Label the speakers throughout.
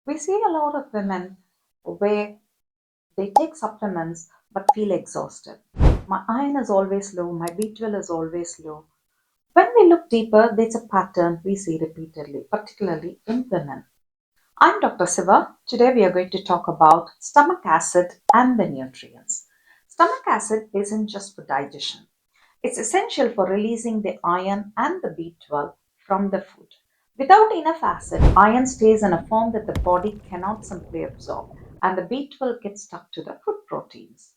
Speaker 1: We see a lot of women where they take supplements but feel exhausted. My iron is always low, my B12 is always low. When we look deeper, there's a pattern we see repeatedly, particularly in women. I'm Dr. Siva. Today we are going to talk about stomach acid and the nutrients. Stomach acid isn't just for digestion. It's essential for releasing the iron and the B12 from the food. Without enough acid, iron stays in a form that the body cannot simply absorb, and the B12 gets stuck to the food proteins.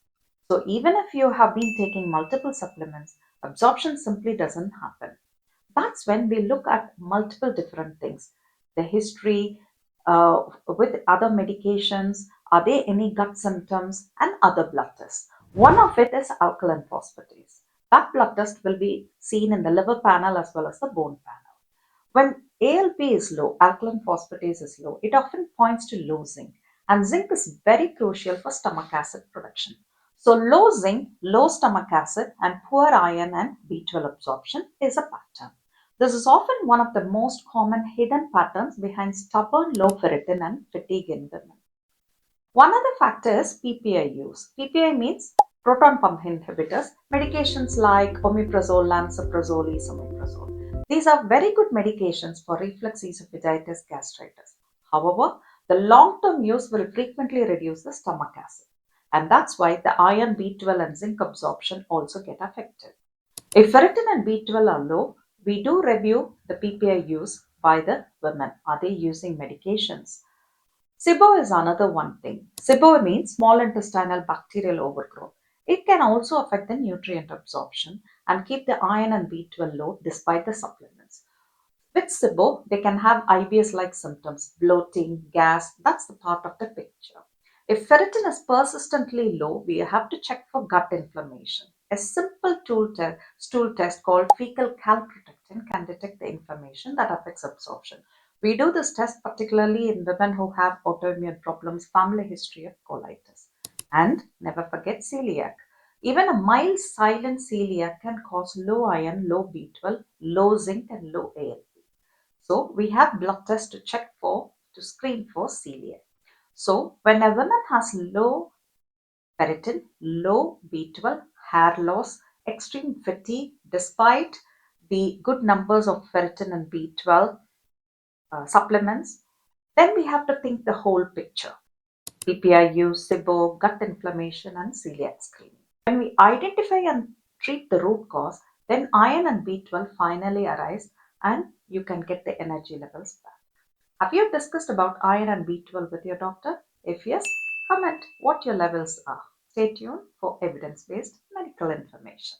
Speaker 1: So, even if you have been taking multiple supplements, absorption simply doesn't happen. That's when we look at multiple different things, the history with other medications, are there any gut symptoms, and other blood tests. One of it is alkaline phosphatase. That blood test will be seen in the liver panel as well as the bone panel. When ALP is low, alkaline phosphatase is low, it often points to low zinc, and zinc is very crucial for stomach acid production. So, low zinc, low stomach acid, and poor iron and B12 absorption is a pattern. This is often one of the most common hidden patterns behind stubborn low ferritin and fatigue in women. One other factor is PPI use. PPI means proton pump inhibitors, medications like omeprazole, lansoprazole, esomeprazole. These are very good medications for reflux, esophagitis, gastritis. However, the long-term use will frequently reduce the stomach acid. And that's why the iron, B12, and zinc absorption also get affected. If ferritin and B12 are low, we do review the PPI use by the women. Are they using medications? SIBO is another one thing. SIBO means small intestinal bacterial overgrowth. It can also affect the nutrient absorption and keep the iron and B12 low despite the supplements. With SIBO, they can have IBS like symptoms, bloating, gas. That's the part of the picture. If ferritin is persistently low, we have to check for gut inflammation. A simple stool test called fecal calprotectin can detect the inflammation that affects absorption. We do this test particularly in women who have autoimmune problems, family history of colitis. And never forget celiac. Even a mild silent celiac can cause low iron, low B12, low zinc, and low ALP. So we have blood tests to check for, to screen for celiac. So when a woman has low ferritin, low B12, hair loss, extreme fatigue, despite the good numbers of ferritin and B12 supplements, then we have to think the whole picture. PPI use, SIBO, gut inflammation, and celiac screening. When we identify and treat the root cause, then iron and B12 finally arise and you can get the energy levels back. Have you discussed about iron and B12 with your doctor? If yes, comment what your levels are. Stay tuned for evidence based medical information.